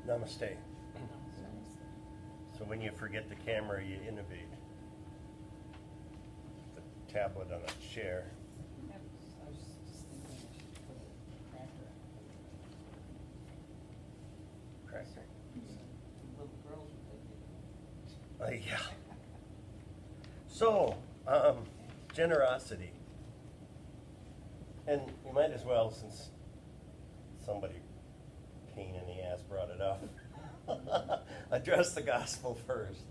Namaste. So when you forget the camera, you innovate. The tablet on a chair. I was just thinking I should put a cracker. Cracker. The little girls would take it. Yeah. So, generosity. And you might as well, since somebody pain in the ass brought it up, address the gospel first,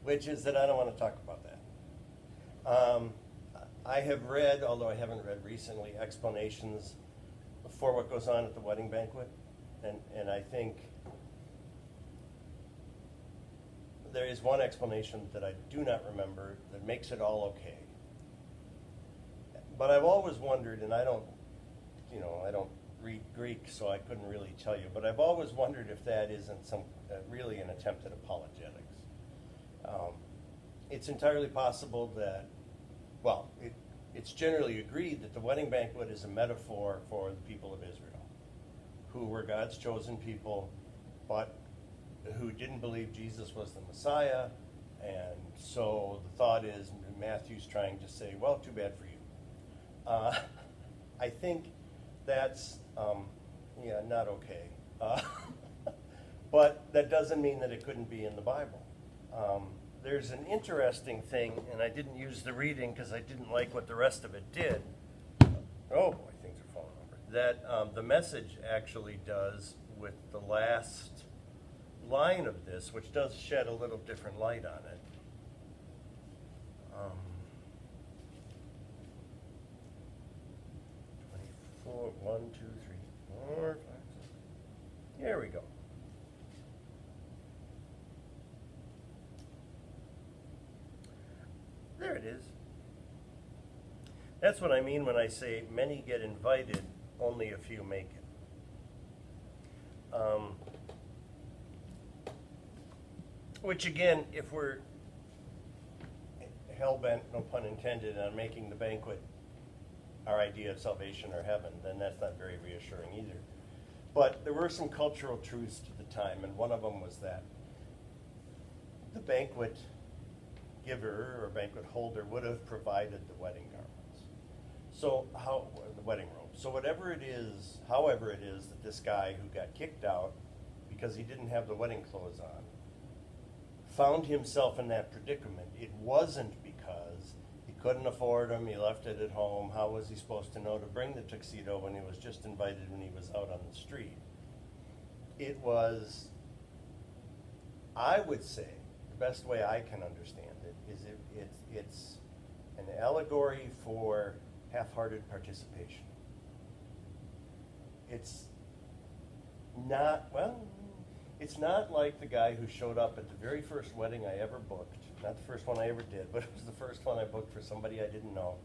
which is that I don't want to talk about that. I have read, although I haven't read recently, explanations for what goes on at the wedding banquet, and I think there is one explanation that I do not remember that makes it all okay. But I've always wondered, and I don't read Greek, so I couldn't really tell you, but I've always wondered if that isn't really an attempt at apologetics. It's entirely possible that, well, it's generally agreed that the wedding banquet is a metaphor for the people of Israel, who were God's chosen people, but who didn't believe Jesus was the Messiah, and so the thought is Matthew's trying to say, well, too bad for you. I think that's not okay. But that doesn't mean that it couldn't be in the Bible. There's an interesting thing, and I didn't use the reading because I didn't like what the rest of it did. Oh boy, things are falling over. That the Message actually does with the last line of this, which does shed a little different light on it. 24, 1, 2, 3, 4, 5, 6. Here we go. There it is. That's what I mean when I say many get invited, only a few make it. Which again, if we're hell-bent, no pun intended, on making the banquet our idea of salvation or heaven, then that's not very reassuring either. But there were some cultural truths to the time, and one of them was that the banquet giver or banquet holder would have provided the wedding garments. So the wedding robe. So however it is that this guy who got kicked out because he didn't have the wedding clothes on found himself in that predicament, it wasn't because he couldn't afford them, he left it at home. How was he supposed to know to bring the tuxedo when he was just invited when he was out on the street? It was, I would say, the best way I can understand it is it's an allegory for half-hearted participation. It's not like the guy who showed up at the very first wedding I ever booked. Not the first one I ever did, but it was the first one I booked for somebody I didn't know.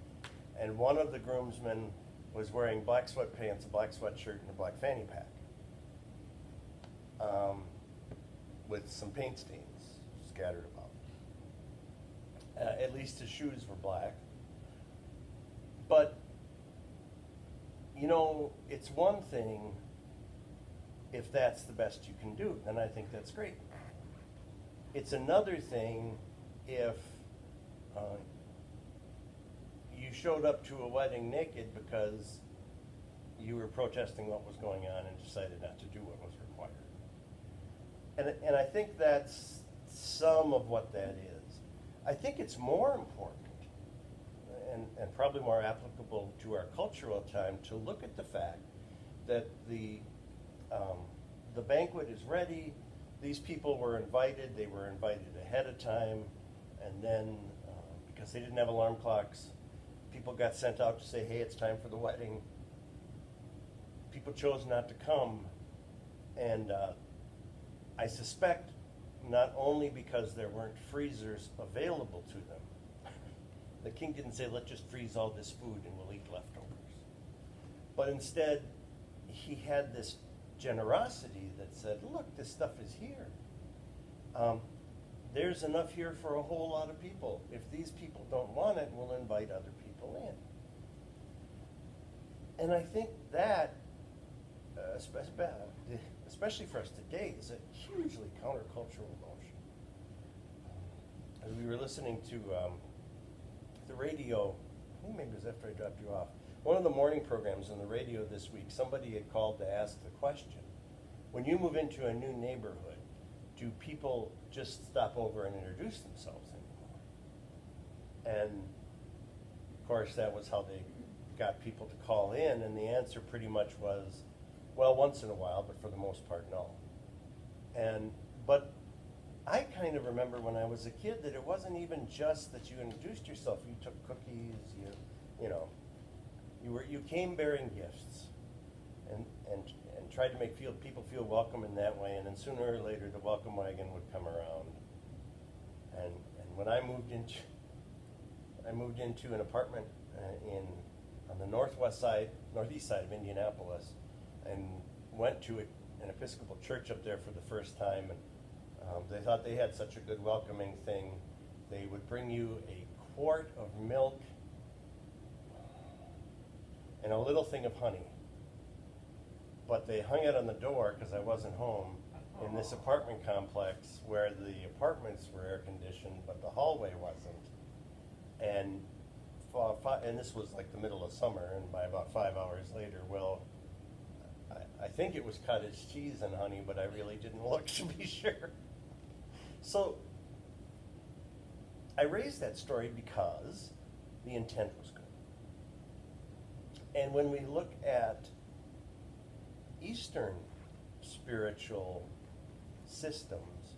And one of the groomsmen was wearing black sweatpants, a black sweatshirt, and a black fanny pack. With some paint stains scattered about. At least his shoes were black. But, it's one thing if that's the best you can do, then I think that's great. It's another thing if you showed up to a wedding naked because you were protesting what was going on and decided not to do what was required. And I think that's some of what that is. I think it's more important and probably more applicable to our cultural time to look at the fact that the banquet is ready. These people were invited. They were invited ahead of time. And then, because they didn't have alarm clocks, people got sent out to say, hey, it's time for the wedding. People chose not to come. And I suspect not only because there weren't freezers available to them. The king didn't say, let's just freeze all this food and we'll eat leftovers. But instead, he had this generosity that said, look, this stuff is here. There's enough here for a whole lot of people. If these people don't want it, we'll invite other people in. And I think that, especially for us today, is a hugely countercultural notion. As we were listening to the radio, I think maybe it was after I dropped you off, one of the morning programs on the radio this week, somebody had called to ask the question, when you move into a new neighborhood, do people just stop over and introduce themselves anymore? And of course, that was how they got people to call in, and the answer pretty much was, well, once in a while, but for the most part, no. But I kind of remember when I was a kid that it wasn't even just that you introduced yourself. You took cookies, you came bearing gifts, and tried to make people feel welcome in that way. And then sooner or later, the welcome wagon would come around. And when I moved into an apartment on the northeast side of Indianapolis, and went to an Episcopal church up there for the first time, and they thought they had such a good welcoming thing. They would bring you a quart of milk and a little thing of honey. But they hung it on the door because I wasn't home in this apartment complex where the apartments were air conditioned, but the hallway wasn't. And this was like the middle of summer, and by about 5 hours later, well, I think it was cottage cheese and honey, but I really didn't look to be sure. So I raised that story because the intent was good. And when we look at Eastern spiritual systems,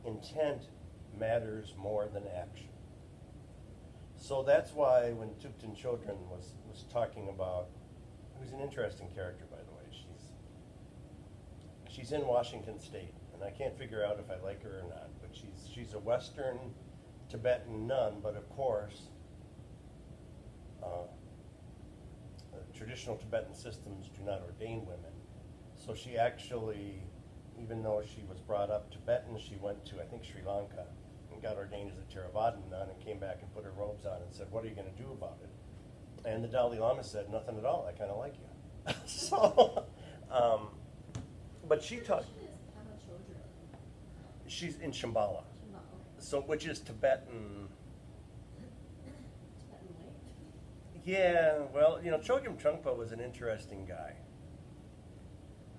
intent matters more than action. So that's why when Tupten Chodron was talking about, who's an interesting character, by the way, she's in Washington State, and I can't figure out if I like her or not, but she's a Western Tibetan nun, but of course, traditional Tibetan systems do not ordain women. So she actually, even though she was brought up Tibetan, she went to, I think, Sri Lanka and got ordained as a Theravada nun and came back and put her robes on and said, what are you going to do about it? And the Dalai Lama said, nothing at all, I kind of like you. So, but she taught, she's in Shambhala, so which is Tibetan. Yeah, well, Chogyam Trungpa was an interesting guy.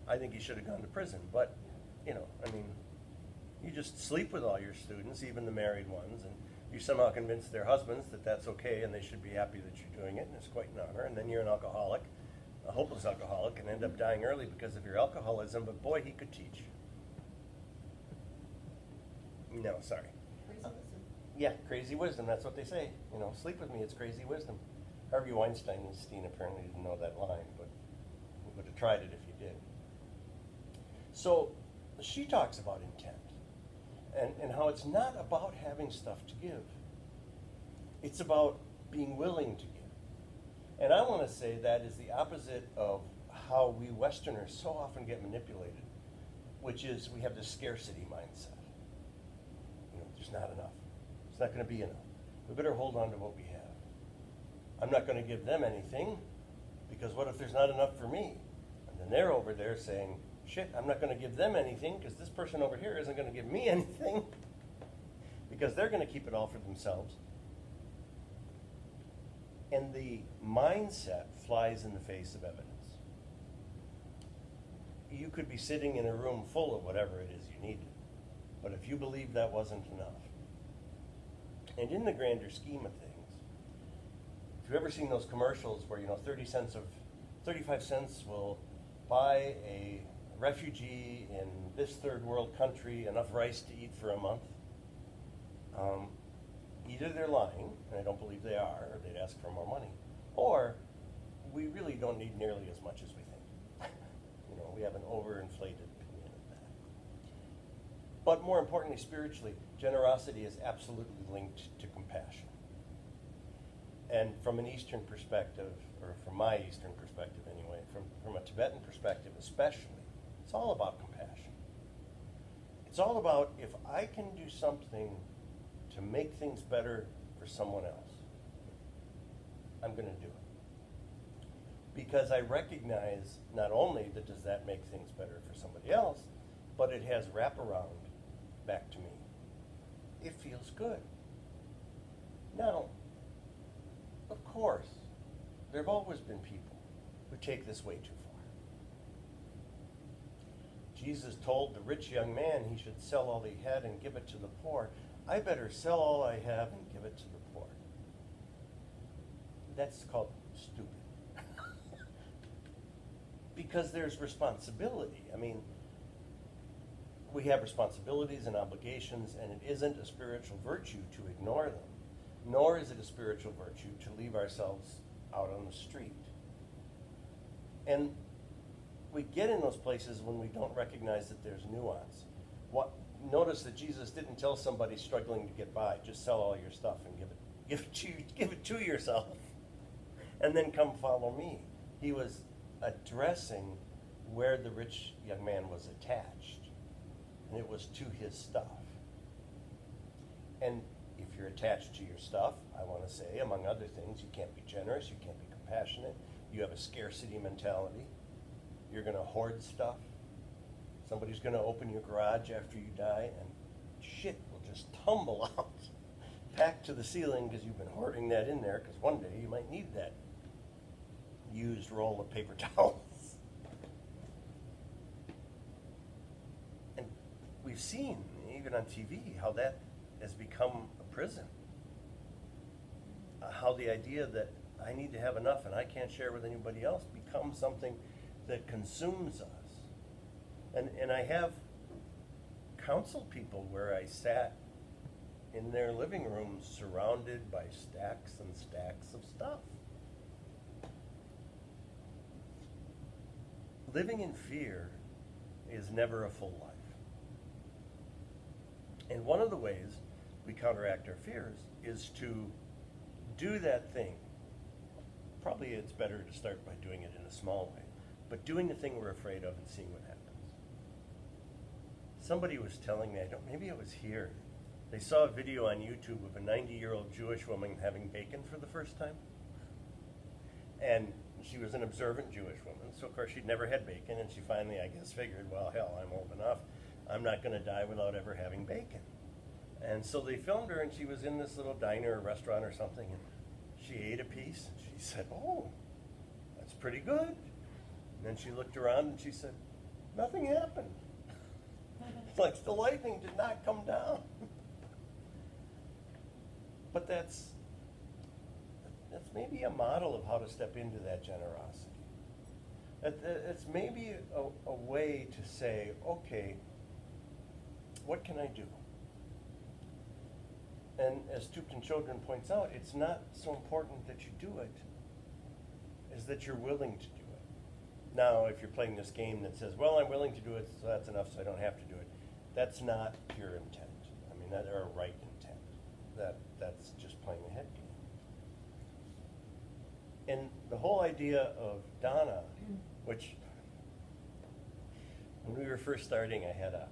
I think he should have gone to prison, but, you just sleep with all your students, even the married ones, and you somehow convince their husbands that that's okay and they should be happy that you're doing it, and it's quite an honor, and then you're an alcoholic, a hopeless alcoholic, and end up dying early because of your alcoholism, but boy, he could teach. No, sorry. Crazy wisdom. Yeah, crazy wisdom, that's what they say. Sleep with me, it's crazy wisdom. Harvey Weinstein apparently didn't know that line, but we would have tried it if you did. So she talks about intent and how it's not about having stuff to give. It's about being willing to give. And I want to say that is the opposite of how we Westerners so often get manipulated, which is we have this scarcity mindset. There's not enough. It's not going to be enough. We better hold on to what we have. I'm not going to give them anything because what if there's not enough for me? And then they're over there saying, shit, I'm not going to give them anything because this person over here isn't going to give me anything because they're going to keep it all for themselves. And the mindset flies in the face of evidence. You could be sitting in a room full of whatever it is you needed, but if you believe that wasn't enough, and in the grander scheme of things, if you've ever seen those commercials where 35 cents will buy a refugee in this third world country enough rice to eat for a month, either they're lying, and I don't believe they are, or they'd ask for more money, or we really don't need nearly as much as we think. We have an overinflated opinion of that. But more importantly, spiritually, generosity is absolutely linked to compassion. And from an Eastern perspective, or from my Eastern perspective anyway, from a Tibetan perspective especially, it's all about compassion. It's all about if I can do something to make things better for someone else, I'm going to do it. Because I recognize not only that does that make things better for somebody else, but it has wraparound back to me. It feels good. Now, of course, there have always been people who take this way too far. Jesus told the rich young man he should sell all he had and give it to the poor. I better sell all I have and give it to the poor. That's called stupid. Because there's responsibility. I mean, we have responsibilities and obligations, and it isn't a spiritual virtue to ignore them, nor is it a spiritual virtue to leave ourselves out on the street. And we get in those places when we don't recognize that there's nuance. Notice that Jesus didn't tell somebody struggling to get by, just sell all your stuff and give it to yourself, and then come follow me. He was addressing where the rich young man was attached, and it was to his stuff. And if you're attached to your stuff, I want to say, among other things, you can't be generous, you can't be compassionate, you have a scarcity mentality, you're going to hoard stuff, somebody's going to open your garage after you die, and shit will just tumble out, packed to the ceiling because you've been hoarding that in there, because one day you might need that used roll of paper towels. And we've seen, even on TV, how that has become a prison. How the idea that I need to have enough and I can't share with anybody else becomes something that consumes us. And I have counseled people where I sat in their living rooms surrounded by stacks and stacks of stuff. Living in fear is never a full life. And one of the ways we counteract our fears is to do that thing. Probably it's better to start by doing it in a small way, but doing the thing we're afraid of and seeing what happens. Somebody was telling me, maybe it was here, they saw a video on YouTube of a 90-year-old Jewish woman having bacon for the first time. And she was an observant Jewish woman, so of course she'd never had bacon, and she finally, I guess, figured, well, hell, I'm old enough. I'm not going to die without ever having bacon. And so they filmed her, and she was in this little diner or restaurant or something, and she ate a piece, and she said, oh, that's pretty good. And then she looked around, and she said, nothing happened. It's like the lightning did not come down. But that's maybe a model of how to step into that generosity. It's maybe a way to say, okay, what can I do? And as Tupton Children points out, it's not so important that you do it, as that you're willing to do it. Now, if you're playing this game that says, well, I'm willing to do it, so that's enough, so I don't have to do it, that's not pure intent. I mean, that or right intent. That's just playing a head game. And the whole idea of Donna, which when we were first starting, I had a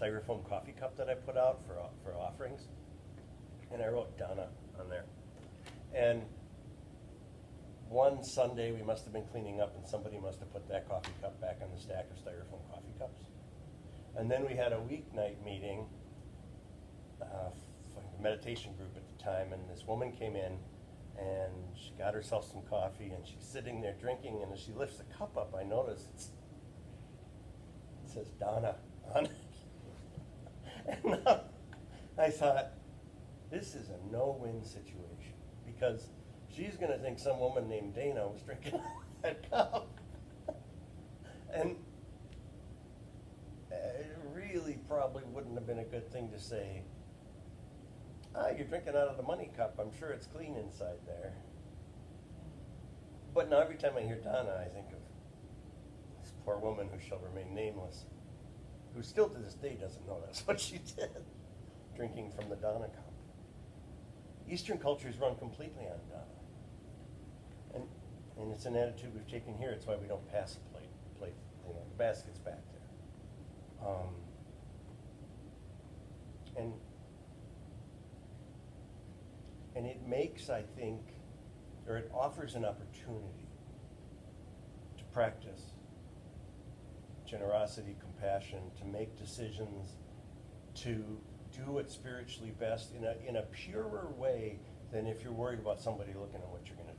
styrofoam coffee cup that I put out for offerings, and I wrote Donna on there. And one Sunday we must have been cleaning up, and somebody must have put that coffee cup back on the stack of styrofoam coffee cups. And then we had a weeknight meeting, for the meditation group at the time, and this woman came in, and she got herself some coffee, and she's sitting there drinking, and as she lifts the cup up, I notice it says Donna on it. And I thought, this is a no-win situation, because she's going to think some woman named Dana was drinking that cup. And it really probably wouldn't have been a good thing to say, you're drinking out of the money cup. I'm sure it's clean inside there. But now every time I hear Donna, I think of this poor woman who shall remain nameless, who still to this day doesn't know that's what she did, drinking from the Donna cup. Eastern cultures run completely on Donna. And it's an attitude we've taken here. It's why we don't pass a plate. The basket's back there. And it makes, I think, or it offers an opportunity practice generosity, compassion, to make decisions, to do it spiritually best in a purer way than if you're worried about somebody looking at what you're going to do.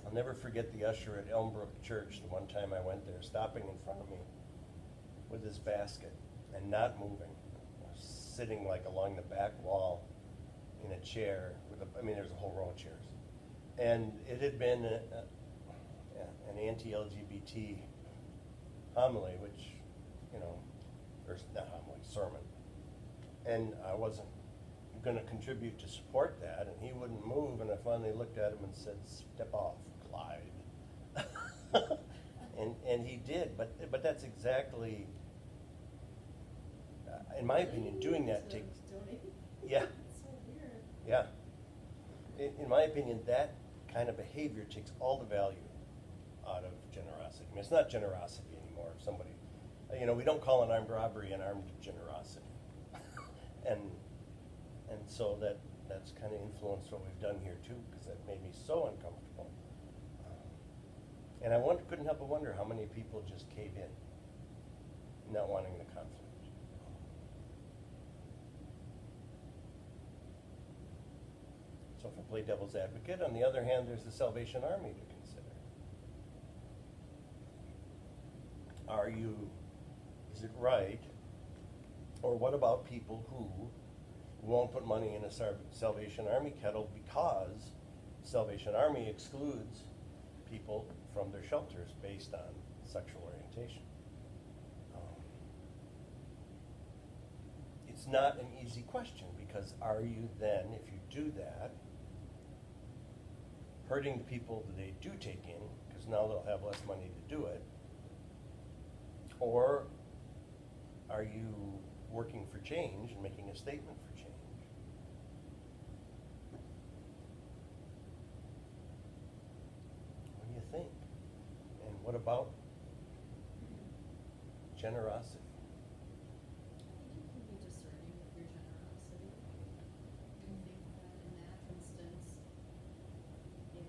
I'll never forget the usher at Elmbrook Church the one time I went there, stopping in front of me with his basket and not moving, sitting like along the back wall in a chair there's a whole row of chairs. And it had been an anti-LGBT homily, which, or not homily, sermon. And I wasn't going to contribute to support that, and he wouldn't move, and I finally looked at him and said, "Step off, Clyde." and he did, but that's exactly, in my opinion, doing that takes, yeah, So weird. yeah. In my opinion, that kind of behavior takes all the value out of generosity. It's not generosity anymore. If somebody, we don't call an armed robbery an armed generosity, and so that's kind of influenced what we've done here too, because that made me so uncomfortable. And I couldn't help but wonder how many people just cave in, not wanting the conflict. So if I play devil's advocate, on the other hand, there's the Salvation Army to consider. Is it right, or what about people who won't put money in a Salvation Army kettle because Salvation Army excludes people from their shelters based on sexual orientation? It's not an easy question, because are you then, if you do that, hurting the people that they do take in, because now they'll have less money to do it? Or are you working for change and making a statement for change? What do you think? And what about generosity? I think you can be discerning with your generosity. I think that in that instance, if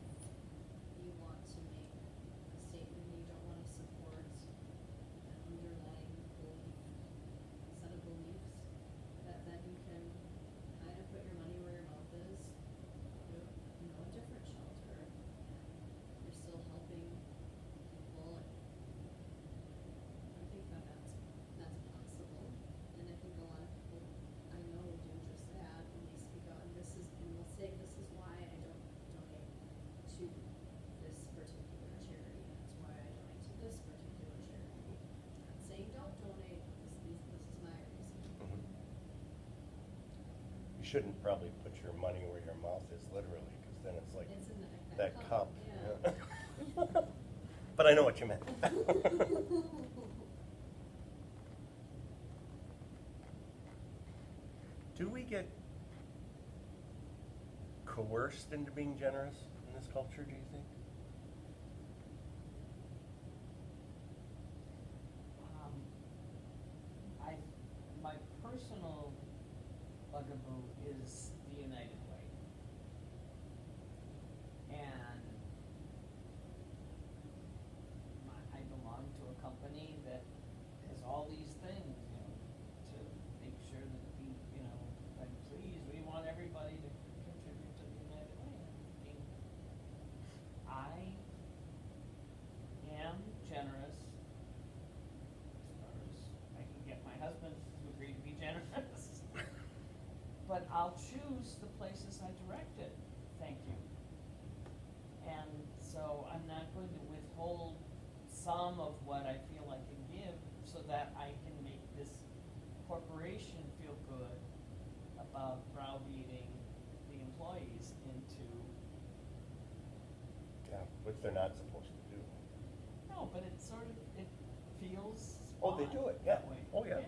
you want to make a statement and you don't want to support an underlying belief, set of beliefs, that then you can kind of put your money where your mouth is, put a different shelter, and you're still helping people. I think that that's possible, and I think a lot of people I know do just that when they speak out, and will say, this is why I don't donate to this particular charity, that's why I donate to this particular charity. Not saying don't donate, this is my reason. Mhm. You shouldn't probably put your money where your mouth is, literally, because then it's like It's in that cup. yeah. Yeah. But I know what you meant. Do we get coerced into being generous in this culture, do you think? My personal bugaboo is the United Way. And I belong to a company that has all these things, to make sure that like, please, we want everybody to contribute to the United Way. I am generous as far as I can get my husband to agree to be generous. But I'll choose the places I directed, thank you. And so I'm not going to withhold some of what I feel I can give so that I can make this corporation feel good about browbeating the employees into, Yeah, which they're not supposed to do. no, but it feels Oh, they do it, yeah. that way. Oh, yeah.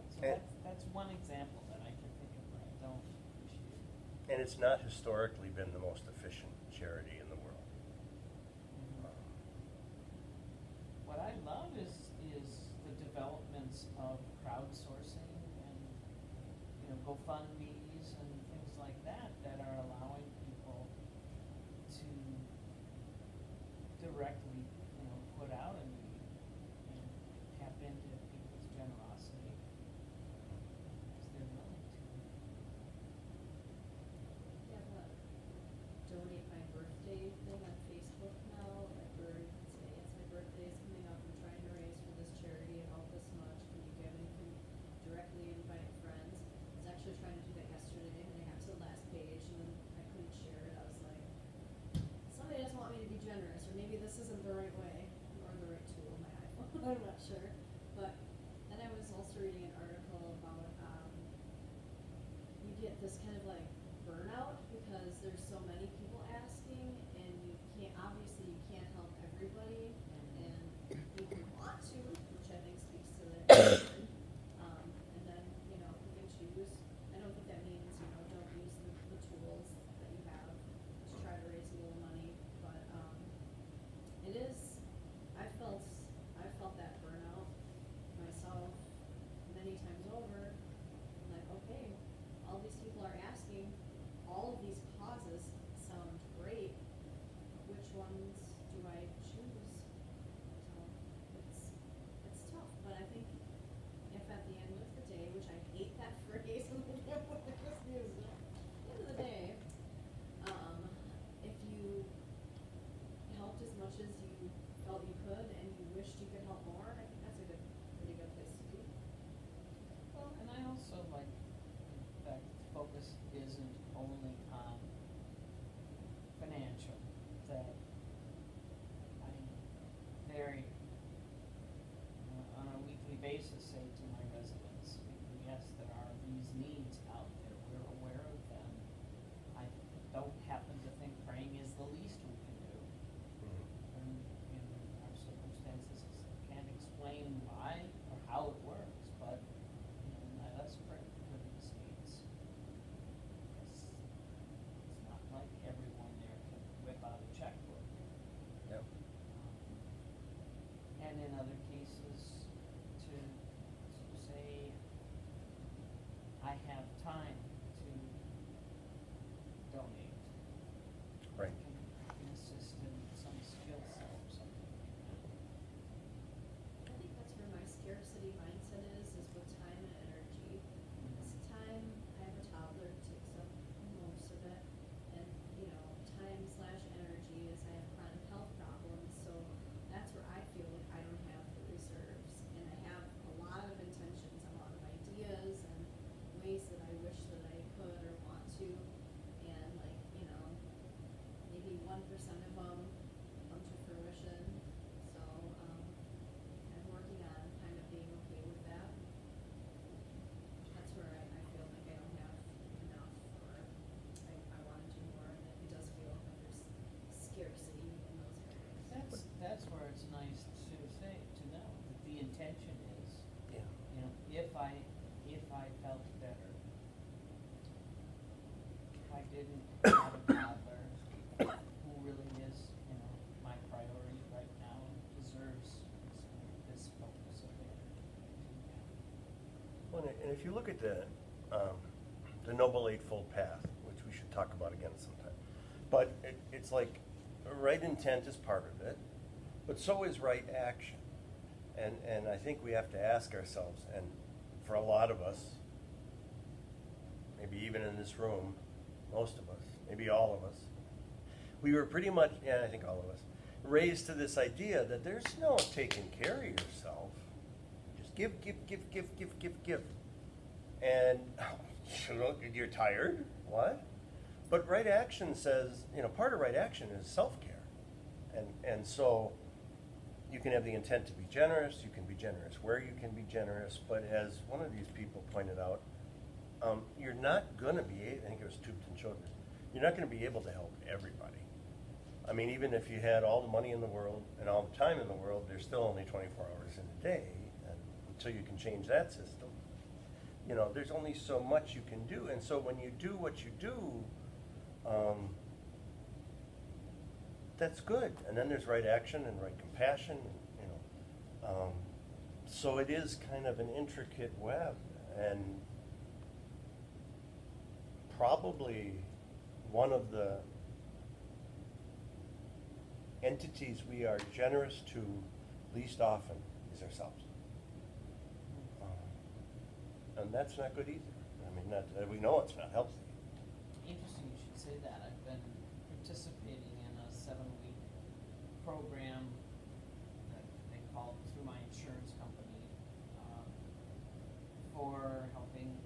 So And- that's one example that I can think of where I don't appreciate. And it's not historically been the most efficient charity in the world. What I love is the developments of crowdsourcing and, GoFundMe's and things like that are allowing people to at this kind of like burnout because there's so many people asking and you can't, obviously you can't help everybody and you want to, which I think speaks to the and then, you know, pick and choose. I don't think that means, you know, don't use the tools that you have to try to raise a little money, but it is, I felt that burnout myself many times over. I'm like, okay, all these people are asking, all of these causes sound great, which ones do I choose? So it's tough, but I think if at the end of the day, which I hate that phrase when I just use it, at the end of the day, if you helped as much as you felt you could and you wished you could help more, I think that's a pretty good place to be. Well, and I also like the fact that the focus isn't only on financial, that I very, on a weekly basis, say to my residents, yes, there are these needs out there, we're aware of them. I don't happen to think praying is the least we can do. And in our circumstances, can't explain why or how it works, but let us pray for these needs. It's not like everyone there can whip out a checkbook. Yep. And in other cases, to say, I have time to donate. Right. Can assist in some skill set or something like that. I think that's where my scarcity mindset is with time and energy. Because time, I have a toddler, takes up most of it, and, you know, time/energy is I have chronic health problems, so that's where I feel like I don't have the reserves. And I have a lot of intentions, a lot of ideas, and ways that I wish that I could or want to, and like, you know, maybe 1% of them come to fruition, so, I'm working on kind of being okay with that. That's where I feel like I don't have enough, or I wanna do more, and it does feel like there's scarcity in those areas. That's where it's nice to say, to know that the intention is, Yeah. if I felt better, if I didn't have a toddler who really is, my priority right now and deserves this focus of energy. Well, and if you look at the Noble Eightfold Path, which we should talk about again sometime, but it's like right intent is part of it, but so is right action. And I think we have to ask ourselves, and for a lot of us, maybe even in this room, most of us, maybe all of us, we were pretty much, yeah, I think all of us, raised to this idea that there's no taking care of yourself. Just give. And you're tired, what? But right action says, part of right action is self-care. And so you can have the intent to be generous, you can be generous where you can be generous, but as one of these people pointed out, you're not gonna be, I think it was Tupton Children, you're not gonna be able to help everybody. I mean, even if you had all the money in the world and all the time in the world, there's still only 24 hours in a day, and until you can change that system, there's only so much you can do. And so when you do what you do, that's good. And then there's right action and right compassion, so it is kind of an intricate web, and probably one of the entities we are generous to least often is ourselves. And that's not good either. I mean, we know it's not healthy. Interesting you should say that. I've been participating in a 7-week program that they call through my insurance company for helping,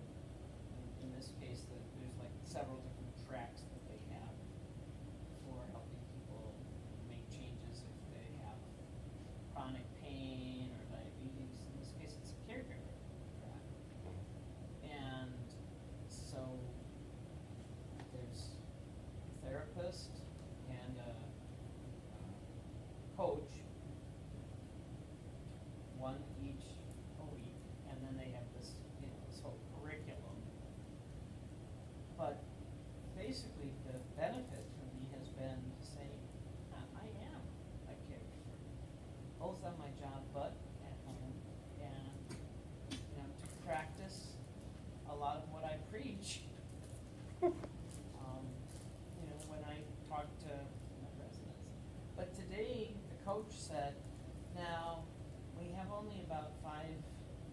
in this case, there's like several different tracks that they have for helping people make changes if they have chronic pain or diabetes. In this case, it's a caregiver track. And so therapist and a coach, one each a week, and then they have this, this whole curriculum. But basically, the benefit for me has been to say, I am a caregiver, both on my job but at home, and, to practice a lot of what I preach. When I talk to my residents. But today, the coach said, now, we have only about 5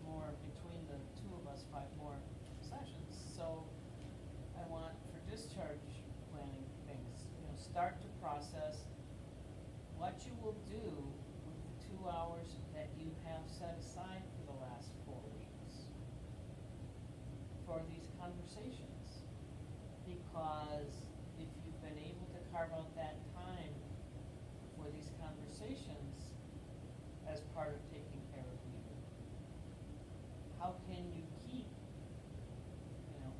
more, between the two of us, 5 more sessions. So I want for discharge planning things, start to process what you will do with the 2 hours that you have set aside for the last 4 weeks for these conversations. Because if you've been able to carve out that time for these conversations as part of taking care of you, how can you keep,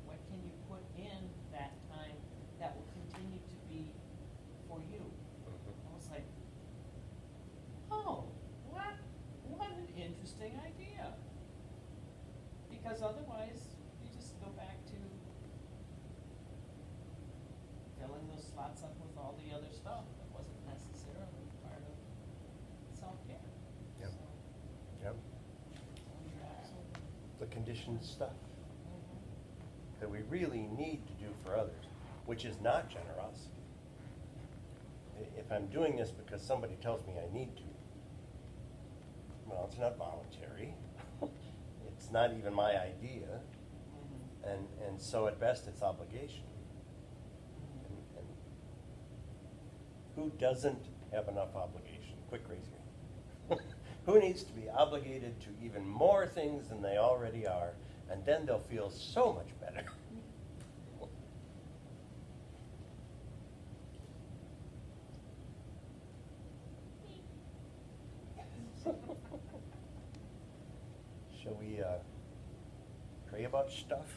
what can you put in that time that will continue to be for you? I was like, oh, what an interesting idea. Because otherwise, you just go back to filling those slots up with all the other stuff that wasn't necessarily part of self-care. Yep. So, Yep. you're absolutely. The conditioned stuff Mhm. that we really need to do for others, which is not generosity. If I'm doing this because somebody tells me I need to, well, it's not voluntary. It's not even my idea. Mhm. And so at best it's obligation. Mhm. And who doesn't have enough obligation? Quick raise your hand. Who needs to be obligated to even more things than they already are, and then they'll feel so much better. Shall we pray about stuff?